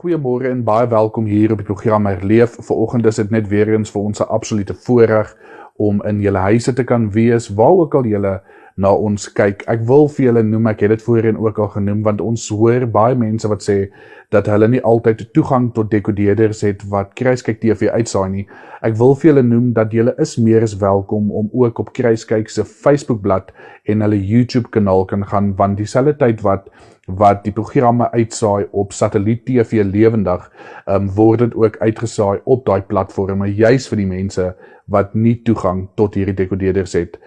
Goeiemôre en baie welkom hier op die program Herleef. Vanoggend is dit net weer eens vir ons 'n absolute voorreg om in julle huise te kan wees, waar ook al julle na ons kyk. Ek wil vir julle noem, ek het dit voorheen ook al genoem, want ons hoor baie mense wat sê dat hulle nie altyd toegang tot dekodeerders het wat Kruiskyk TV uitsaai nie. Ek wil vir julle noem dat julle is meer as welkom om ook op Kruiskyk se Facebookblad en hulle YouTube kanaal kan gaan, want dieselfde tyd wat die programme uitsaai op Satelliet TV Lewendig, word dit ook uitgesaai op daai platforme, juis vir die mense wat nie toegang tot hierdie dekodeerders het,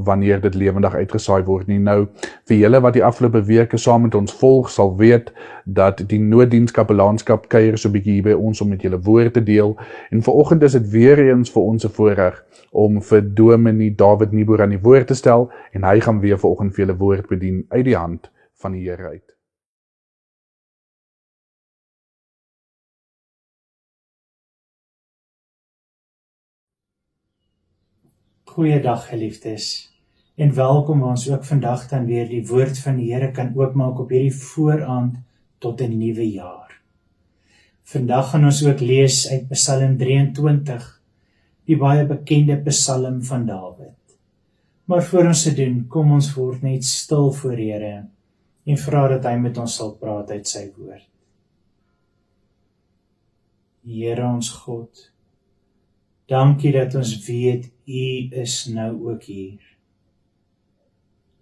wanneer dit lewendig uitgesaai word nie. Nou, vir julle wat die afgelope weke saam met ons volg, sal weet dat die nooddienskapelaanskap kuier so 'n bietjie hier by ons om met julle woord te deel. En vanoggend is dit weer eens vir ons 'n voorreg om vir Dominee David Niebuhr aan die woord te stel, en hy gaan weer vanoggend vir julle woord bedien uit die hand van die Here uit. Goeiedag geliefdes, en welkom ons ook vandag dan weer die woord van die Here kan oopmaak op hierdie vooraand tot 'n nuwe jaar. Vandag gaan ons ook lees uit Psalm 23, die baie bekende Psalm van Dawid. Maar voor ons dit doen, kom ons word net stil voor Here en vra dat hy met ons sal praat uit sy woord. Here ons God, dankie dat ons weet U is nou ook hier.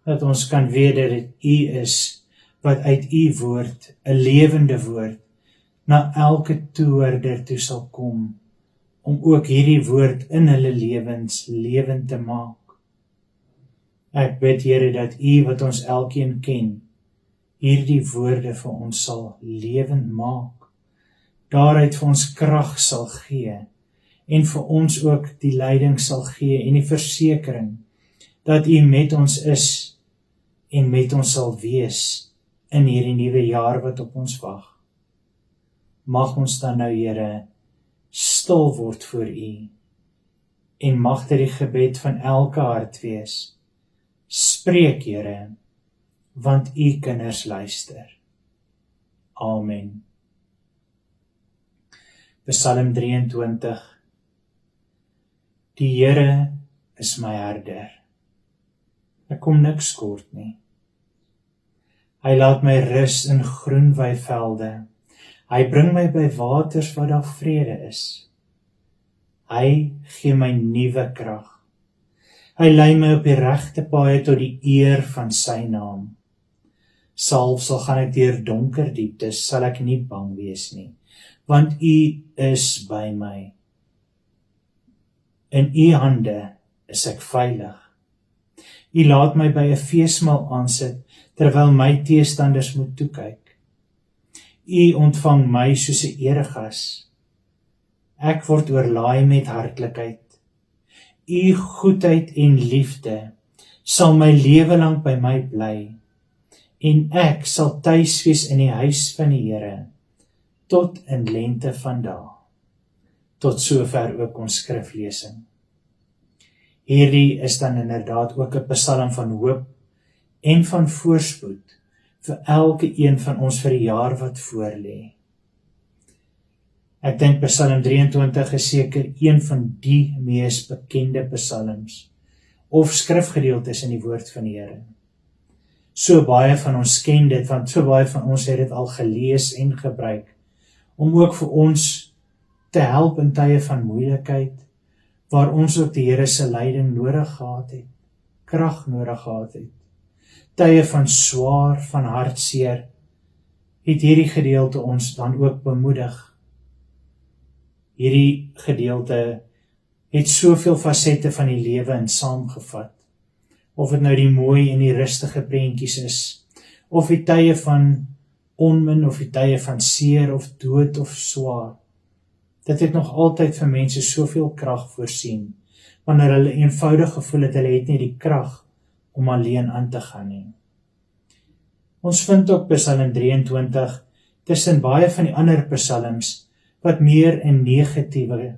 Dat ons kan weet dat dit U is wat uit U woord, 'n lewende woord, na elke toehoorder toe sal kom, om ook hierdie woord in hulle lewens lewend te maak. Ek bid Here dat U wat ons elkeen ken, hierdie woorde vir ons sal lewend maak, daaruit vir ons krag sal gee, en vir ons ook die leiding sal gee en die versekering dat U met ons is en met ons sal wees in hierdie nuwe jaar wat op ons wag. Mag ons dan nou, Here, stil word voor U en mag dit die gebed van elke hart wees. Spreek, Here, want U kinders luister. Amen. Psalm 23. Die Here is my herder. Ek kom niks kort nie. Hy laat my rus in groen weivelde. Hy bring my by waters waar daar vrede is. Hy gee my nuwe krag. Hy lei my op die regte paaie tot die eer van sy naam. Selfs al gaan ek deur donker dieptes, sal ek nie bang wees nie, want U is by my. In U hande is ek veilig. U laat my by 'n feesmaal aansit, terwyl my teestanders moet toekyk. U ontvang my soos 'n eregas. Ek word oorlaai met hartlikheid. U goedheid en liefde sal my lewe lank by my bly, en ek sal tuis wees in die huis van die Here, tot in lente van dae. Tot sover ook ons skriflesing. Hierdie is dan inderdaad ook 'n psalm van hoop en van voorspoed vir elke een van ons vir die jaar wat voorlê. Ek dink Psalm 23 is seker een van die mees bekende psalms of skrifgedeeltes in die woord van die Here. So baie van ons ken dit, want so baie van ons het dit al gelees en gebruik, om ook vir ons te help in tye van moeilikheid, waar ons ook die Here se leiding nodig gehad het, krag nodig gehad het. Tye van swaar, van hartseer, het hierdie gedeelte ons dan ook bemoedig. Hierdie gedeelte het soveel fasette van die lewe in saamgevat, of dit nou die mooi en die rustige prentjies is, of die tye van onmin, of die tye van seer, of dood, of swaar. Dit het nog altyd vir mense soveel krag voorsien, wanneer hulle eenvoudig gevoel het, hulle het nie die krag om alleen aan te gaan nie. Ons vind ook Psalm 23 tussen baie van die ander psalms wat meer 'n negatiewe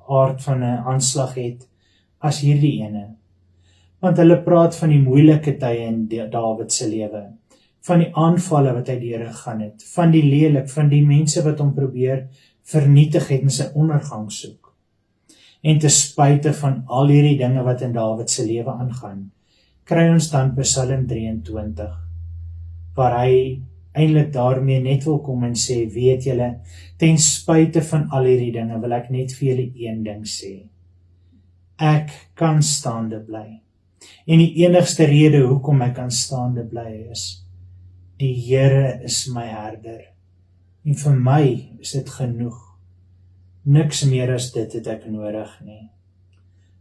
aard van 'n aanslag het as hierdie ene. Want hulle praat van die moeilike tye in Dawid se lewe, van die aanvalle wat hy deurgegaan het, van die lelik, van die mense wat hom probeer vernietig het en sy ondergang soek. En te spyte van al hierdie dinge wat in Dawid se lewe aangaan, kry ons dan Psalm 23, waar hy eintlik daarmee net wil kom en sê, weet julle, ten spyte van al hierdie dinge wil ek net vir julle een ding sê. Ek kan staande bly. En die enigste rede hoekom ek kan staande bly is, die Here is my herder. En vir my is dit genoeg. Niks meer as dit het ek nodig nie.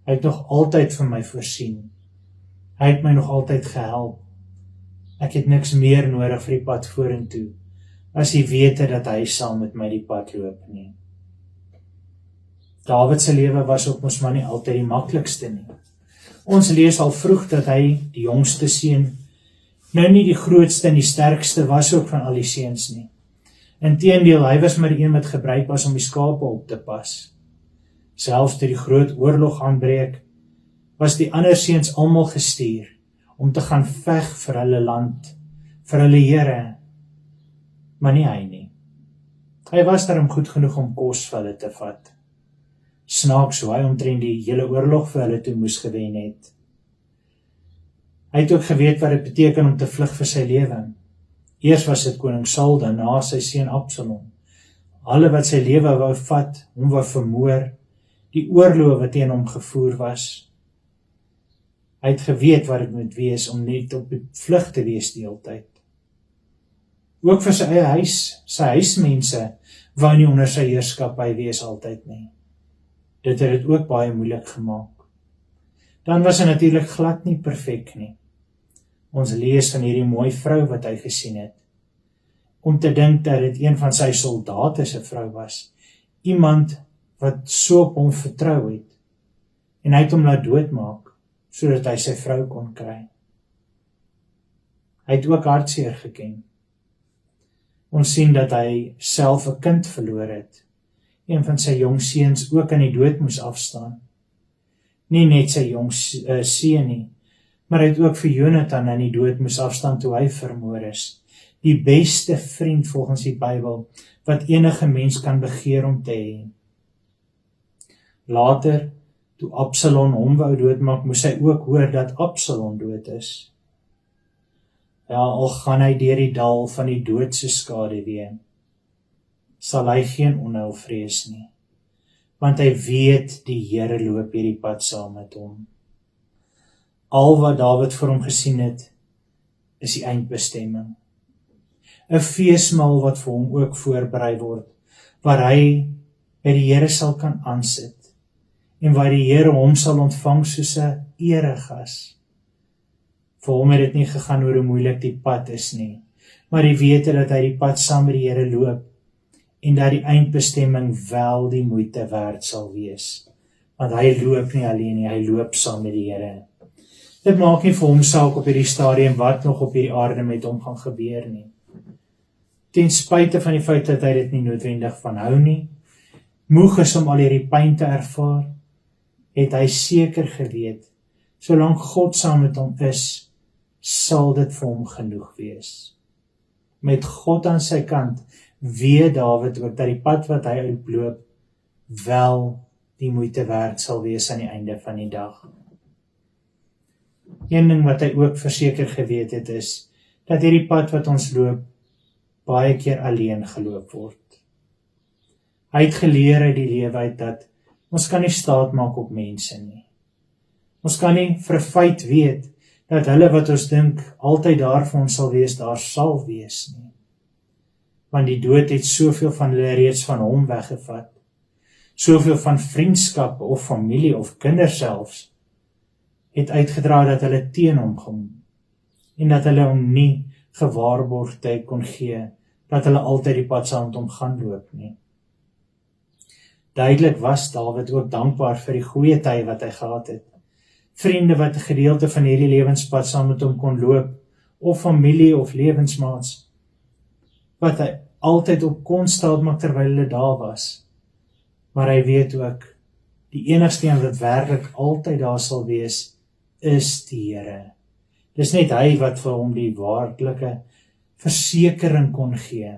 Hy het nog altyd vir my voorsien. Hy het my nog altyd gehelp. Ek het niks meer nodig vir die pad vorentoe, as die wete dat hy saam met my die pad loop nie. Dawid se lewe was ook mos maar nie altyd die maklikste nie. Ons lees al vroeg dat hy die jongste seun, nou nie die grootste en die sterkste was ook van al die seuns nie. Inteendeel, hy was maar die een wat gebruik was om die skape op te pas. Selfs toe die groot oorlog aanbreek, was die ander seuns almal gestuur om te gaan veg vir hulle land, vir hulle Here, maar nie hy nie. Hy was daarom goed genoeg om kos vir hulle te vat. Snaaks hoe hy omtrent die hele oorlog vir hulle toe moes gewen het. Hy het ook geweet wat dit beteken om te vlug vir sy lewe. Eers was dit koning Saul, daarna sy seun Absalom. Alle wat sy lewe wou vat, hom wou vermoor, die oorloë wat teen hom gevoer was. Hy het geweet wat dit moet wees om net op die vlug te wees die hele tyd. Ook vir sy eie huis, sy huismense, wou nie onder sy heerskappy wees altyd nie. Dit het dit ook baie moeilik gemaak. Dan was hy natuurlik glad nie perfek nie. Ons lees van hierdie mooi vrou wat hy gesien het. Om te dink dat dit een van sy soldate se vrou was. Iemand wat so op hom vertrou het. En hy het hom laat doodmaak, sodat hy sy vrou kon kry. Hy het ook hartseer geken. Ons sien dat hy self 'n kind verloor het. Een van sy jong seuns ook aan die dood moes afstaan. Nie net sy jong seun nie, maar hy het ook vir Jonathan aan die dood moes afstaan toe hy vermoor is. Die beste vriend volgens die Bybel, wat enige mens kan begeer om te hê. Later, toe Absalom hom wou doodmaak, moes hy ook hoor dat Absalom dood is. Ja, al gaan hy deur die dal van die doodse skaduwee, sal hy geen onheil vrees nie, want hy weet die Here loop hierdie pad saam met hom. Al wat Dawid vir hom gesien het, is die eindbestemming. 'n Feesmaal wat vir hom ook voorberei word, waar hy by die Here sal kan aansit, en waar die Here hom sal ontvang soos 'n eregas. Vir hom het dit nie gegaan oor hoe moeilik die pad is nie, maar die wete dat hy die pad saam met die Here loop, en dat die eindbestemming wel die moeite werd sal wees. Want hy loop nie alleen nie, hy loop saam met die Here. Dit maak nie vir hom saak op hierdie stadium wat nog op hierdie aarde met hom gaan gebeur nie. Ten spyte van die feit dat hy dit nie noodwendig van hou nie, moeg is om al hierdie pyn te ervaar, het hy seker geweet, solank God saam met hom is, sal dit vir hom genoeg wees. Met God aan sy kant, weet Dawid ook dat die pad wat hy uitloop, wel die moeite werd sal wees aan die einde van die dag. Een ding wat hy ook verseker geweet het is, dat hierdie pad wat ons loop, baie keer alleen geloop word. Hy het geleer uit die lewe uit dat ons kan nie staat maak op mense nie. Ons kan nie vir 'n feit weet dat hulle wat ons dink altyd daar vir ons sal wees, daar sal wees nie. Want die dood het soveel van hulle reeds van hom weggevat. Soveel van vriendskap of familie of kinders selfs het uitgedra dat hulle teen hom kom en dat hulle hom nie gewaarborgdheid kon gee dat hulle altyd die pad saam met hom gaan loop nie. Duidelik was Dawid ook dankbaar vir die goeie tye wat hy gehad het. Vriende wat 'n gedeelte van hierdie lewenspad saam met hom kon loop, of familie of lewensmaats, wat hy altyd op kon staan maak terwyl hulle daar was. Maar hy weet ook, die enigste een wat werklik altyd daar sal wees, is die Here. Dis net hy wat vir hom die waardelike versekering kon gee,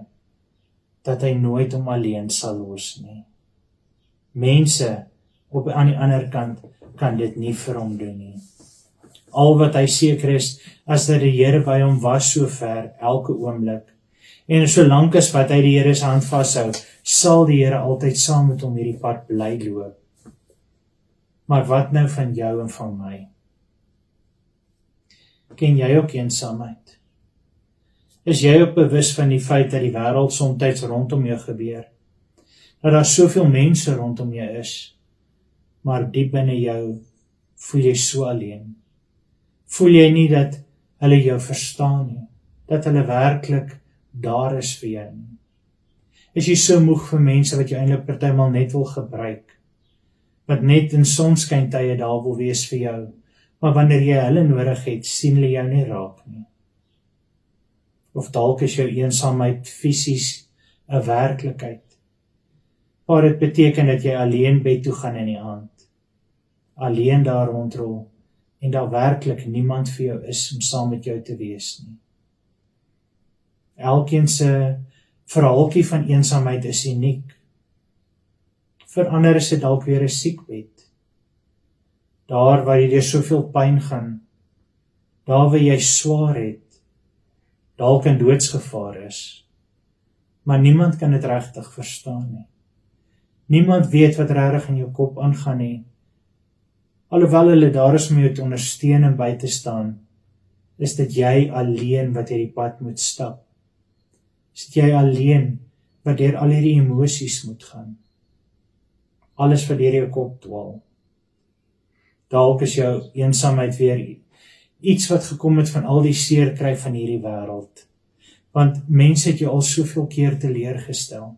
dat hy nooit hom alleen sal los nie. Mense aan die ander kant kan dit nie vir hom doen nie. Al wat hy seker is, as dat die Here by hom was so ver, elke oomblik, en solank as wat hy die Here se hand vashou, sal die Here altyd saam met hom hierdie pad bly loop. Maar wat nou van jou en van my? Ken jy ook eensaamheid? Is jy ook bewus van die feit dat die wêreld soms rondom jou gebeur? Dat daar soveel mense rondom jou is, maar diep binne jou voel jy so alleen. Voel jy nie dat hulle jou verstaan nie, dat hulle werklik daar is vir jou nie? Is jy so moeg vir mense wat jy eintlik partymal net wil gebruik, wat net in sonskynstye daar wil wees vir jou, maar wanneer jy hulle nodig het, sien hulle jou nie raak nie? Of dalk is jou eensaamheid fisies 'n werklikheid, waar dit beteken dat jy alleen bed toe gaan in die aand, alleen daar rondrol, en daar werklik niemand vir jou is om saam met jou te wees nie. Elkeen se verhaaltjie van eensaamheid is uniek. Vir ander is dit dalk weer 'n siekbed. Daar waar jy deur soveel pyn gaan, daar waar jy swaar het, dalk in doodsgevaar is, maar niemand kan dit regtig verstaan nie. Niemand weet wat regtig in jou kop aangaan nie. Alhoewel hulle daar is om jou te ondersteun en by te staan, is dit jy alleen wat hierdie pad moet stap. Is dit jy alleen wat deur al hierdie emosies moet gaan. Alles wat deur jou kop dwaal. Dalk is jou eensaamheid weer iets wat gekom het van al die seer kry van hierdie wêreld. Want mense het jou al soveel keer teleurgestel.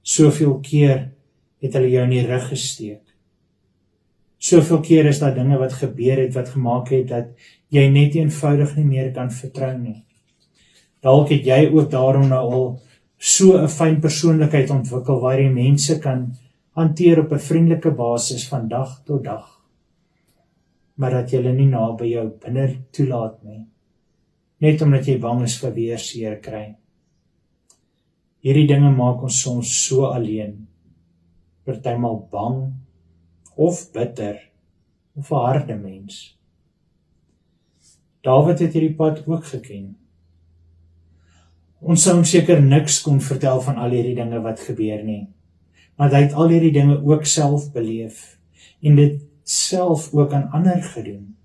Soveel keer het hulle jou in die rug gesteek. Soveel keer is daar dinge wat gebeur het, wat gemaak het, dat jy net eenvoudig nie meer kan vertrou nie. Dalk het jy ook daarom nou al so 'n fyn persoonlikheid ontwikkel, waar jy mense kan hanteer op 'n vriendelike basis van dag tot dag, maar dat jy hulle nie naby jou binne toelaat nie, net omdat jy bang is vir weer seer kry. Hierdie dinge maak ons soms so alleen, partymal bang, of bitter, of 'n harde mens. Dawid het hierdie pad ook geken. Ons sou hom seker niks kon vertel van al hierdie dinge wat gebeur nie, maar hy het al hierdie dinge ook self beleef, en dit self ook aan ander gedoen.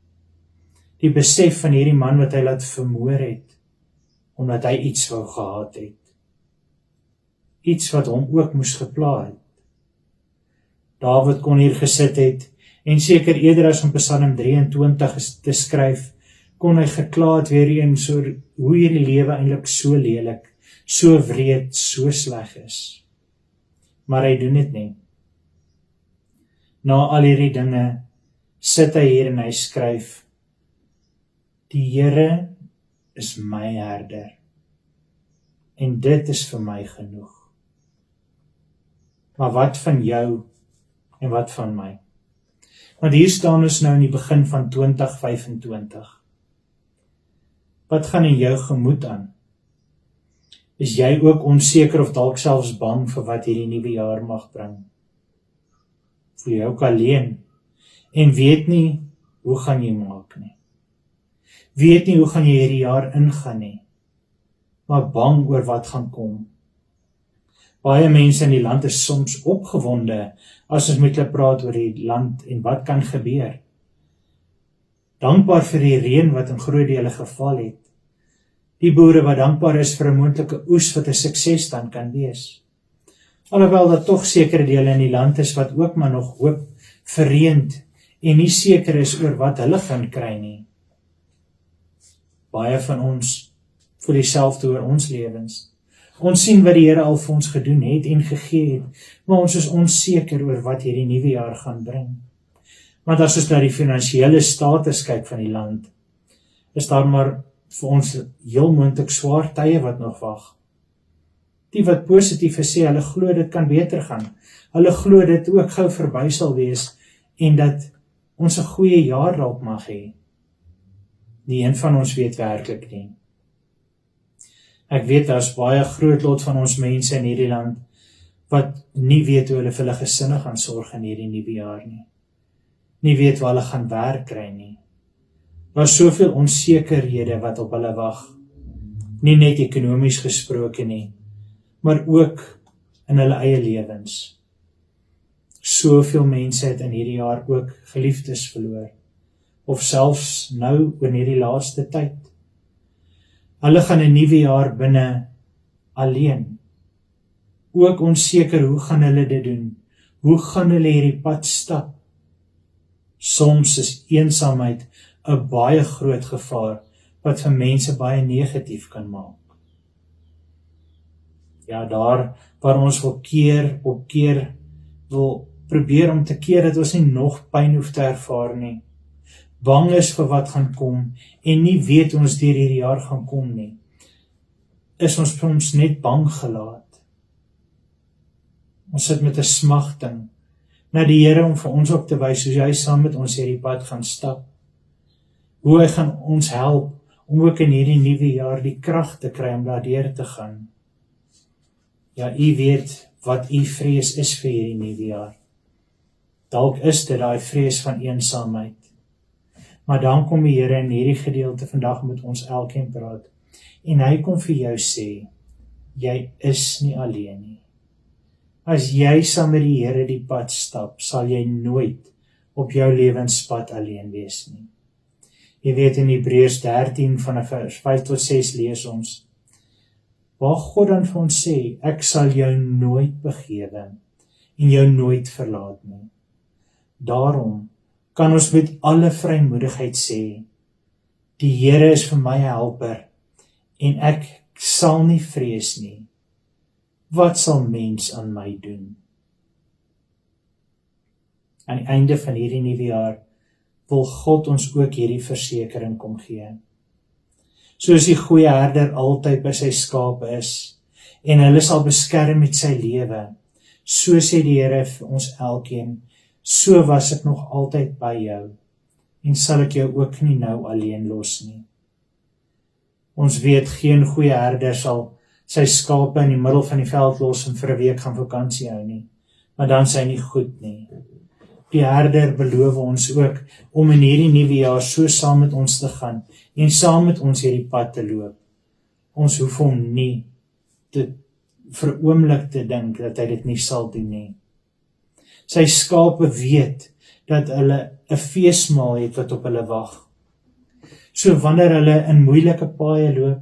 Die besef van hierdie man wat hy laat vermoor het, omdat hy iets wou gehad het. Iets wat hom ook moes gepla het. Dawid kon hier gesit het, en seker eerder as om Psalm 23 te skryf, kon hy gekla het weer eens oor hoe hierdie lewe eintlik so lelik, so wreed, so sleg is. Maar hy doen dit nie. Na al hierdie dinge sit hy hier en hy skryf: Die Here is my herder, en dit is vir my genoeg. Maar wat van jou en wat van my? Want hier staan ons nou in die begin van 2025. Wat gaan in jou gemoed aan? Is jy ook onseker of dalk selfs bang vir wat hierdie nuwe jaar mag bring? Voel jy ook alleen en weet nie hoe gaan jy maak nie? Weet nie hoe gaan jy hierdie jaar ingaan nie, maar bang oor wat gaan kom. Baie mense in die land is soms opgewonde as ons met hulle praat oor die land en wat kan gebeur. Dankbaar vir die reën wat in groot dele geval het. Die boere wat dankbaar is vir 'n moontlike oes wat 'n sukses dan kan wees. Alhoewel dat tog sekere dele in die land is wat ook maar nog hoop verreend en nie seker is oor wat hulle gaan kry nie. Baie van ons voel dieselfde oor ons lewens. Ons sien wat die Here al vir ons gedoen het en gegee het, maar ons is onseker oor wat hierdie nuwe jaar gaan bring. Want as ons na die finansiële status kyk van die land, is daar maar vir ons heel moontlik swaar tye wat nog wag. Die wat positief is, sê hulle glo dit kan beter gaan. Hulle glo dit ook gou verby sal wees en dat ons 'n goeie jaar dalk mag hê. Nie een van ons weet werklik nie. Ek weet daar is baie groot lot van ons mense in hierdie land wat nie weet hoe hulle vir hulle gesinne gaan sorg in hierdie nuwe jaar nie. Nie weet waar hulle gaan werk kry nie. Daar is soveel onsekerhede wat op hulle wag. Nie net ekonomies gesproke nie, maar ook in hulle eie lewens. Soveel mense het in hierdie jaar ook geliefdes verloor, of selfs nou in hierdie laaste tyd. Hulle gaan 'n nuwe jaar binne alleen. Ook onseker, hoe gaan hulle dit doen? Hoe gaan hulle hierdie pad stap? Soms is eensaamheid 'n baie groot gevaar wat vir mense baie negatief kan maak. Ja, daar waar ons wil keer op keer wil probeer om te keer dat ons nie nog pyn hoef te ervaar nie. Bang is vir wat gaan kom en nie weet hoe ons deur hierdie jaar gaan kom nie. Is ons soms net bang gelaat. Ons sit met 'n smagting na die Here om vir ons op te wys hoe hy saam met ons hierdie pad gaan stap. Hoe hy gaan ons help om ook in hierdie nuwe jaar die krag te kry om daardeur te gaan. Ja, u weet wat u vrees is vir hierdie nuwe jaar. Dalk is dit daai vrees van eensaamheid. Maar dan kom die Here in hierdie gedeelte vandag met ons elkeen praat. En hy kom vir jou sê, jy is nie alleen nie. As jy saam met die Here die pad stap, sal jy nooit op jou lewenspad alleen wees nie. Jy weet in Hebreërs 13 vanaf vers 5 tot 6 lees ons, waar God dan vir ons sê, ek sal jou nooit begewe en jou nooit verlaat nie. Daarom kan ons met alle vrymoedigheid sê, die Here is vir my helper en ek sal nie vrees nie. Wat sal mens aan my doen? Aan die einde van hierdie nuwe jaar wil God ons ook hierdie versekering kom gee. Soos die goeie herder altyd by sy skape is en hulle sal beskerm met sy lewe, so sê die Here vir ons elkeen, so was ek nog altyd by jou en sal ek jou ook nie nou alleen los nie. Ons weet geen goeie herder sal sy skape in die middel van die veld los en vir 'n week gaan vakansie hou nie, maar dan is hy nie goed nie. Die herder beloof ons ook om in hierdie nuwe jaar so saam met ons te gaan en saam met ons hierdie pad te loop. Ons hoef hom nie vir 'n oomblik te dink dat hy dit nie sal doen nie. Sy skape weet dat hulle 'n feesmaal het wat op hulle wag. So wanneer hulle in moeilike paaie loop,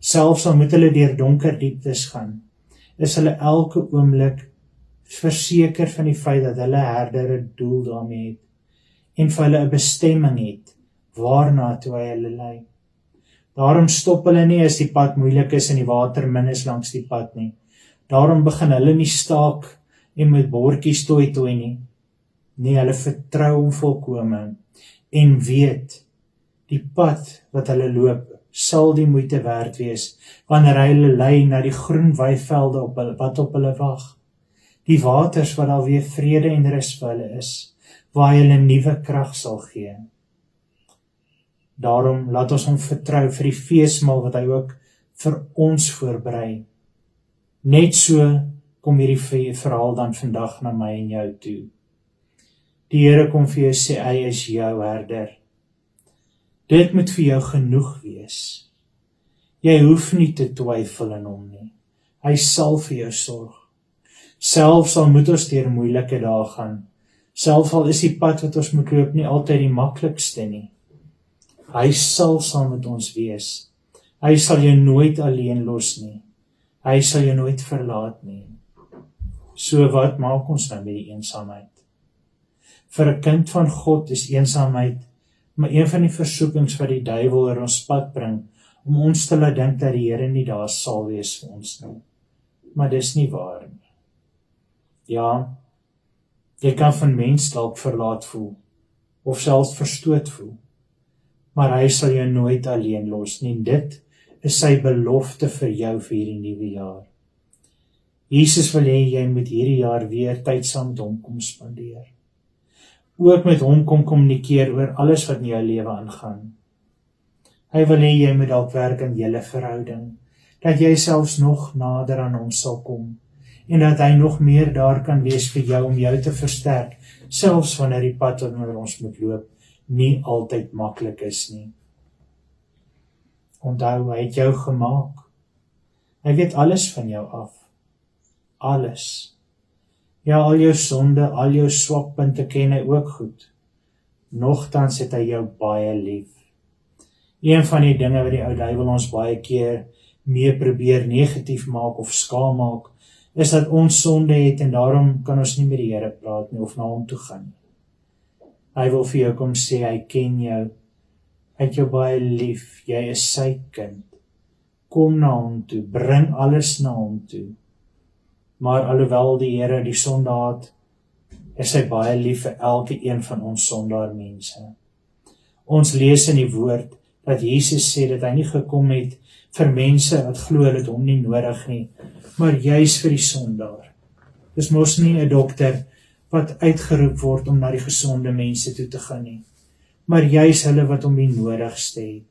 selfs al moet hulle deur donker dieptes gaan, is hulle elke oomblik verseker van die feit dat hulle herder 'n doel daarmee het en vir hulle 'n bestemming het waarna toe hy hulle lei. Daarom stop hulle nie as die pad moeilik is en die water min is langs die pad nie. Daarom begin hulle nie staak en met bordjies toi nie. Nee, hulle vertrou hom volkome en weet die pad wat hulle loop sal die moeite werd wees wanneer hy hulle lei na die groen weivelde wat op hulle wag. Die waters wat alweer vrede en rus vir hulle is, waar hy hulle nuwe krag sal gee. Daarom laat ons hom vertrou vir die feesmaal wat hy ook vir ons voorberei. Net so kom hierdie verhaal dan vandag na my en jou toe. Die Here kom vir jou sê, hy is jou herder. Dit moet vir jou genoeg wees. Jy hoef nie te twyfel in hom nie. Hy sal vir jou sorg. Selfs al moet ons deur moeilike dae gaan, selfs al is die pad wat ons moet loop nie altyd die maklikste nie. Hy sal saam met ons wees. Hy sal jou nooit alleen los nie. Hy sal jou nooit verlaat nie. So wat maak ons nou met die eensaamheid? Vir 'n kind van God is eensaamheid maar een van die versoekings wat die duiwel oor ons pad bring, om ons te laat dink dat die Here nie daar sal wees vir ons nie. Maar dis nie waar nie. Ja, jy kan van mens dalk verlaat voel, of selfs verstoot voel, maar hy sal jou nooit alleen los nie. Dit is sy belofte vir jou vir hierdie nuwe jaar. Jesus wil hê jy moet hierdie jaar weer tyd saam met hom kom spandeer. Ook met hom kom kommunikeer oor alles wat in jou lewe aangaan. Hy wil hê jy moet dalk werk aan julle verhouding, dat jy selfs nog nader aan hom sal kom, en dat hy nog meer daar kan wees vir jou om jou te versterk, selfs wanneer die pad wanneer ons moet loop, nie altyd maklik is nie. Onthou, hy het jou gemaak. Hy weet alles van jou af. Alles. Ja, al jou sonde, al jou swakpunte ken hy ook goed. Nogtans het hy jou baie lief. Een van die dinge wat die ou duiwel ons baie keer mee probeer negatief maak of skaam maak, is dat ons sonde het en daarom kan ons nie met die Here praat nie of na hom toe gaan nie. Hy wil vir jou kom sê, hy ken jou, hy het jou baie lief, jy is sy kind. Kom na hom toe, bring alles na hom toe. Maar alhoewel die Here die sonde haat, is hy baie lief vir elke een van ons sondaar mense. Ons lees in die woord dat Jesus sê dat hy nie gekom het vir mense wat glo het hom nie nodig nie, maar juis vir die sondaar. Dis mos nie 'n dokter wat uitgeroep word om na die gesonde mense toe te gaan nie, maar juis hulle wat hom die nodigste het.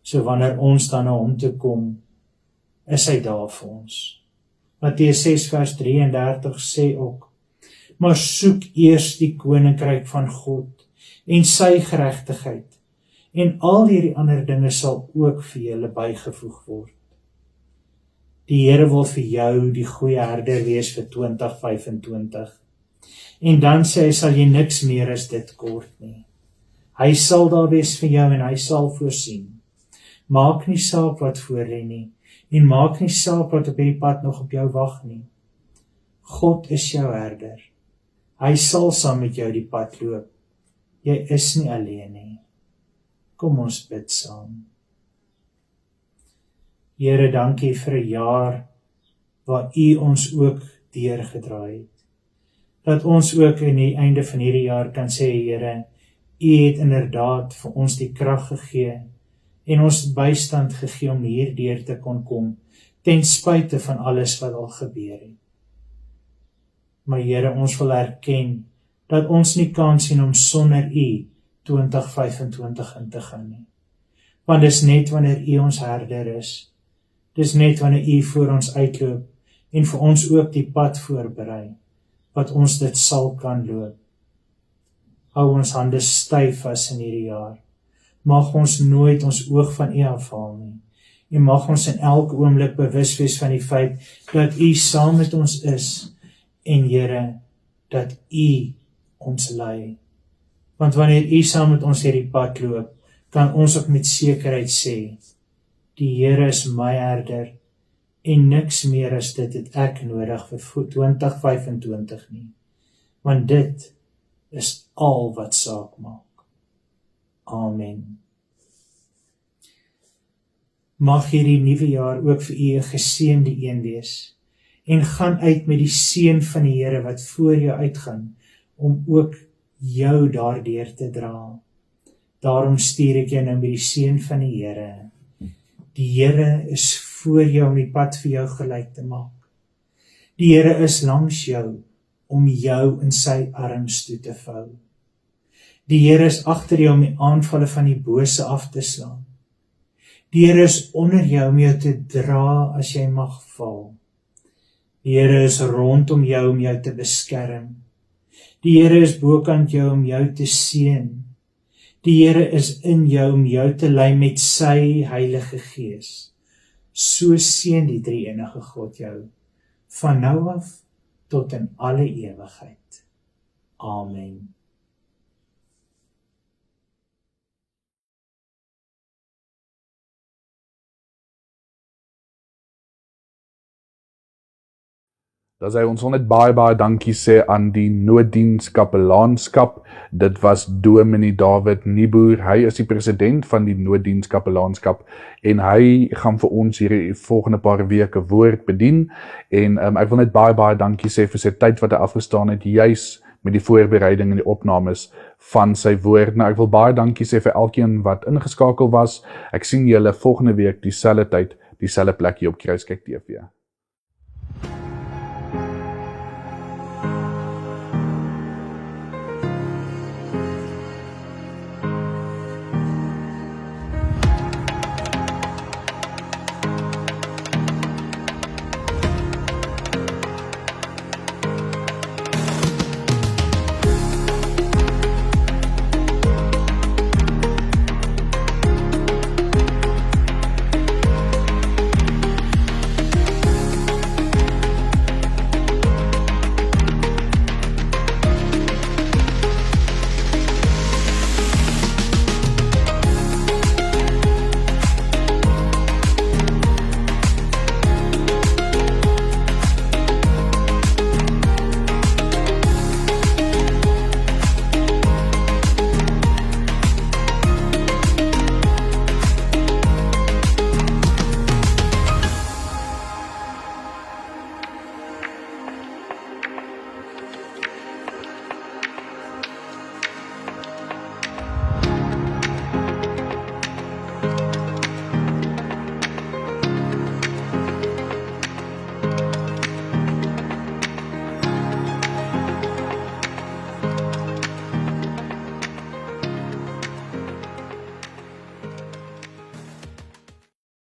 So wanneer ons dan na hom toe kom, is hy daar vir ons. Matteus 6 vers 33 sê ook, maar soek eers die koninkryk van God en sy geregtigheid, en al hierdie ander dinge sal ook vir julle bygevoeg word. Die Here wil vir jou die goeie herder wees vir 2025. En dan sê hy, sal jy niks meer as dit kort nie. Hy sal daar wees vir jou en hy sal voorsien. Maak nie saak wat voor lê nie, en maak nie saak wat op hierdie pad nog op jou wag nie. God is jou herder. Hy sal saam met jou die pad loop. Jy is nie alleen nie. Kom ons bid saam. Here, dankie vir 'n jaar waar U ons ook deurgedraai het. Dat ons ook in die einde van hierdie jaar kan sê, Here, U het inderdaad vir ons die krag gegee en ons bystand gegee om hierdeur te kon kom, ten spyte van alles wat al gebeur het. Maar Here, ons wil erken dat ons nie kan sien om sonder U 2025 in te gaan nie. Want dis net wanneer U ons herder is, dis net wanneer U voor ons uitloop en vir ons ook die pad voorberei, wat ons dit sal kan loop. Hou ons hande styf vas in hierdie jaar. Mag ons nooit ons oog van U afhaal nie. En mag ons in elke oomblik bewus wees van die feit dat U saam met ons is en Here, dat U ons lei. Want wanneer U saam met ons hierdie pad loop, kan ons ook met sekerheid sê, die Here is my herder en niks meer as dit het ek nodig vir 2025 nie. Want dit is al wat saak maak. Amen. Mag hierdie nuwe jaar ook vir U 'n geseënde een wees en gaan uit met die seën van die Here wat voor jou uitgaan om ook jou daardeur te dra. Daarom stuur ek jou nou met die seën van die Here. Die Here is voor jou om die pad vir jou gelyk te maak. Die Here is langs jou om jou in sy arms toe te vou. Die Here is agter jou om die aanvalle van die bose af te slaan. Die Here is onder jou om jou te dra as jy mag val. Die Here is rondom jou om jou te beskerm. Die Here is bokant jou om jou te seën. Die Here is in jou om jou te lei met sy Heilige Gees. So seën die drie-enige God jou, van nou af tot in alle ewigheid. Amen. Dat ons wil net baie dankie sê aan die nooddiens kapelaanskap. Dit was Dominee David Nieboer. Hy is die president van die nooddiens kapelaanskap en hy gaan vir ons hierdie volgende paar weke woord bedien. En ek wil net baie dankie sê vir sy tyd wat hy afgestaan het, juis met die voorbereiding en die opnames van sy woord. Nou, ek wil baie dankie sê vir elkeen wat ingeskakel was. Ek sien julle volgende week dieselfde tyd, dieselfde plek hier op Kruiskyk TV.